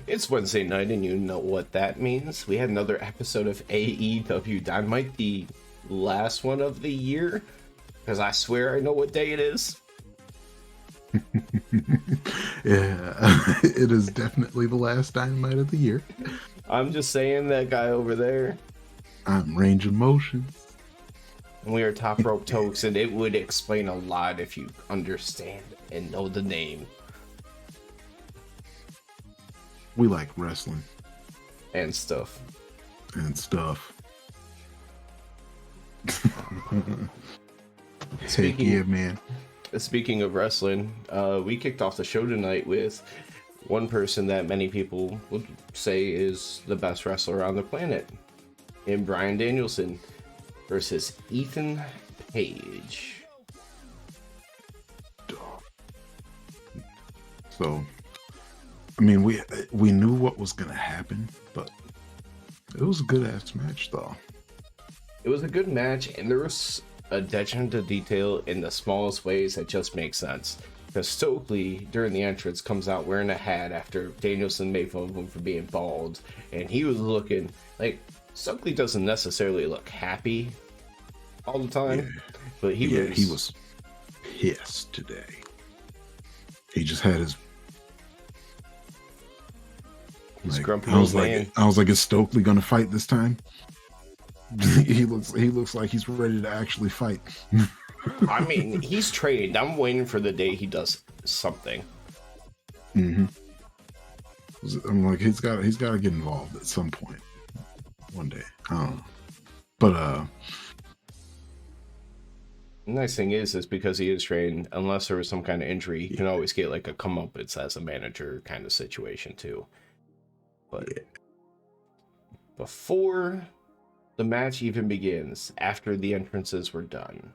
It's Wednesday night, and you know what that means. We had another episode of AEW Dynamite, the last one of the year, because I swear I know what day it is. Yeah, it is definitely the last Dynamite of the year. I'm just saying, that guy over there. I'm Range of Motions. And we are Top Rope Tokes, and it would explain a lot if you understand and know the name. We like wrestling. And stuff. Heck yeah, man. Speaking of wrestling, we kicked off the show tonight with one person that many people would say is the best wrestler on the planet, in Bryan Danielson versus Ethan Page. So, I mean, we knew what was gonna happen, but it was a good ass match, though. It was a good match, and there was attention to detail in the smallest ways that just make sense. Because Stokely, during the entrance, comes out wearing a hat after Danielson made fun of him for being bald, and he was looking like Stokely doesn't necessarily look happy all the time, but he was pissed today. He just had his grumpy. I was like, is Stokely gonna fight this time? he looks like he's ready to actually fight. I mean, he's trained. I'm waiting for the day he does something. Mm-hmm. I'm like, he's got to get involved at some point, one day. I don't know, but the nice thing is because he is trained, unless there was some kind of injury, he can always get like a comeuppance as a manager kind of situation too. But before the match even begins, after the entrances were done,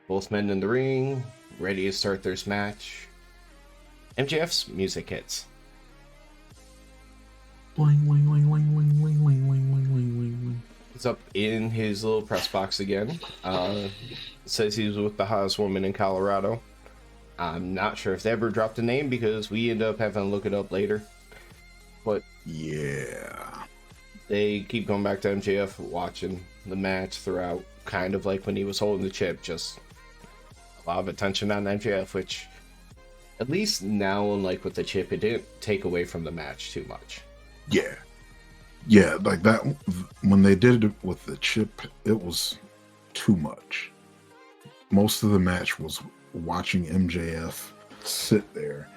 both men in the ring, ready to start their match, MJF's music hits. Boing, boing, boing, boing, boing, boing, boing, boing, boing, boing, boing. He's up in his little press box again. Says he was with the hottest woman in Colorado. I'm not sure if they ever dropped a name because we end up having to look it up later. But yeah, they keep going back to MJF watching the match throughout, kind of like when he was holding the chip, just a lot of attention on MJF, which at least now, unlike with the chip, it didn't take away from the match too much. Yeah, like that, when they did it with the chip, it was too much. Most of the match was watching MJF sit there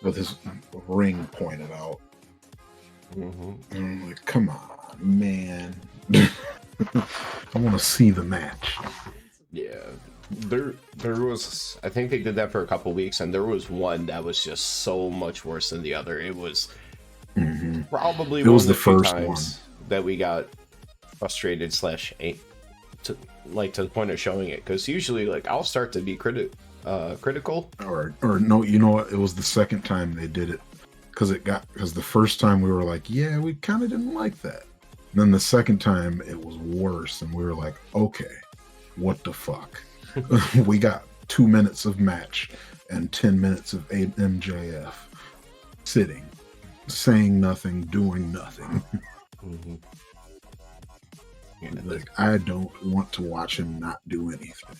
with his ring pointed out. Mm-hmm. And I'm like, come on, man. I want to see the match. Yeah, there was, I think they did that for a couple weeks, and there was one that was just so much worse than the other. It was probably one of the first times that we got frustrated / to the point of showing it, because usually like I'll start to be critical, or no, you know what, it was the second time they did it, because the first time we were like, yeah, we kind of didn't like that. And then the second time it was worse, and we were like, okay, what the fuck. We got 2 minutes of match and 10 minutes of MJF sitting, saying nothing, doing nothing. Mm-hmm. Yeah, like, I don't want to watch him not do anything.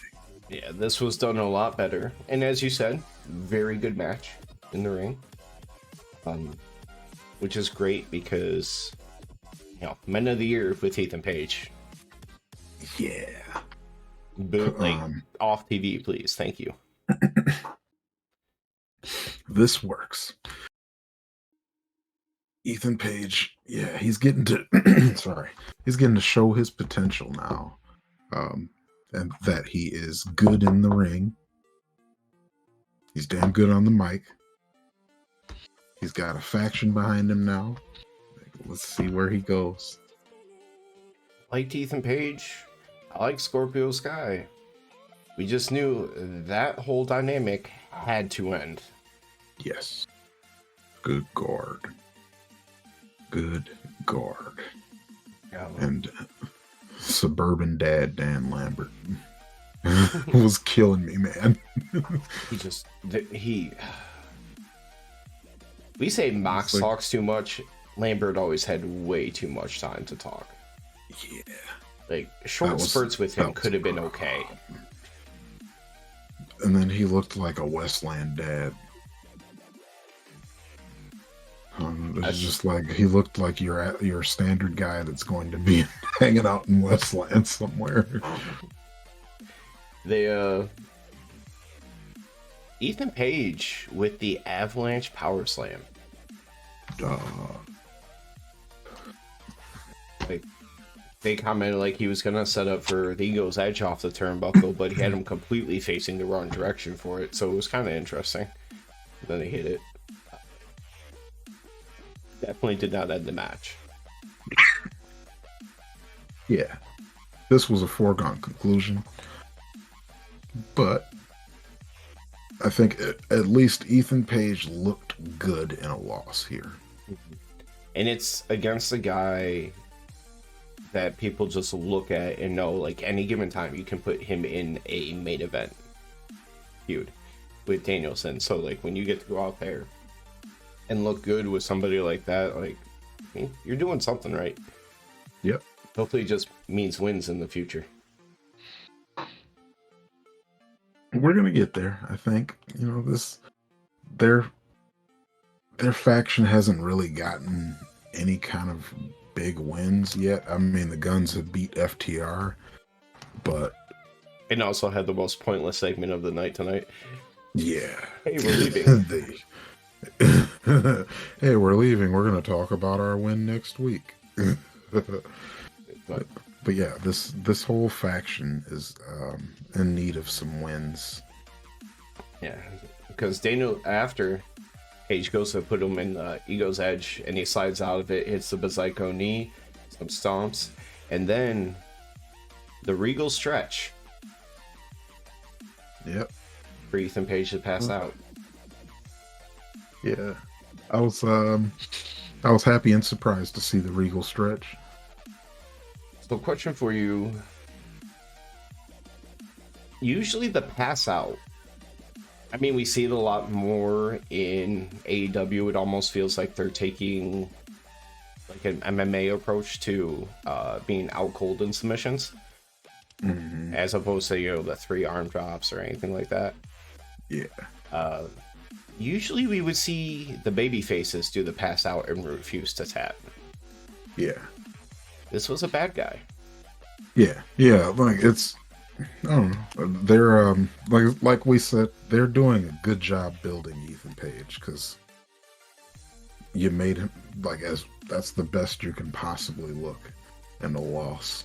Yeah, this was done a lot better, and as you said, very good match in the ring, which is great because, you know, Men of the Year with Ethan Page. Yeah. Like, off TV, please. Thank you. This works. Ethan Page, yeah, he's getting to he's getting to show his potential now, and that he is good in the ring. He's damn good on the mic. He's got a faction behind him now. Let's see where he goes. Like Ethan Page, I like Scorpio Sky. We just knew that whole dynamic had to end. Yes. Good guard. Yeah, and suburban dad Dan Lambert was killing me, man. he We say Mox like, talks too much. Lambert always had way too much time to talk. Yeah. Like, short spurts with him could have been okay. And then he looked like a Westland dad. It's just like he looked like your standard guy that's going to be hanging out in Westland somewhere. They Ethan Page with the Avalanche Power Slam. Like, they commented like he was gonna set up for the Eagle's Edge off the turnbuckle, but he had him completely facing the wrong direction for it, so it was kind of interesting. Then he hit it. Definitely did not end the match. Yeah, this was a foregone conclusion, but I think at least Ethan Page looked good in a loss here. And it's against a guy that people just look at and know, like, any given time you can put him in a main event feud with Danielson. So, like, when you get to go out there and look good with somebody like that, like, you're doing something right. Yep. Hopefully it just means wins in the future. We're gonna get there, I think. You know, their faction hasn't really gotten any kind of big wins yet. I mean, the Guns have beat FTR, but and also had the most pointless segment of the night tonight. Yeah. Hey, we're leaving. Hey, we're leaving. We're going to talk about our win next week. but yeah, this whole faction is in need of some wins. Yeah, because Daniel, after Page goes to put him in Ego's Edge, and he slides out of it, hits the Bazaico knee, some stomps, and then the Regal stretch. Yep. For Ethan Page to pass out. Yeah, I was happy and surprised to see the Regal stretch. So, question for you: usually the pass out, I mean, we see it a lot more in AEW. It almost feels like they're taking like an MMA approach to being out cold in submissions, as opposed to, you know, the 3 arm drops or anything like that. Yeah. Usually we would see the baby faces do the pass out and refuse to tap. Yeah. This was a bad guy. Yeah. Like, it's, I don't know. They're like we said, they're doing a good job building Ethan Page, because you made him that's the best you can possibly look in a loss.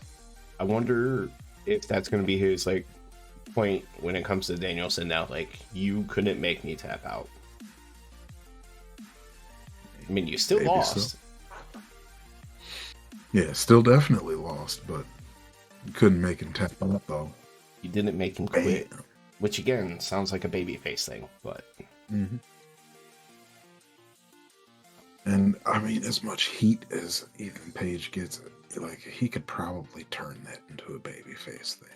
I wonder if that's going to be his like point when it comes to Danielson now. Like, you couldn't make me tap out. I mean, you still lost. So. Yeah, still definitely lost, but you couldn't make him tap out, though. You didn't make him quit, which again sounds like a babyface thing, but. And I mean, as much heat as Ethan Page gets, like, he could probably turn that into a babyface thing.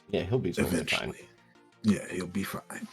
Yeah, he'll be totally eventually. fine. Yeah, he'll be fine.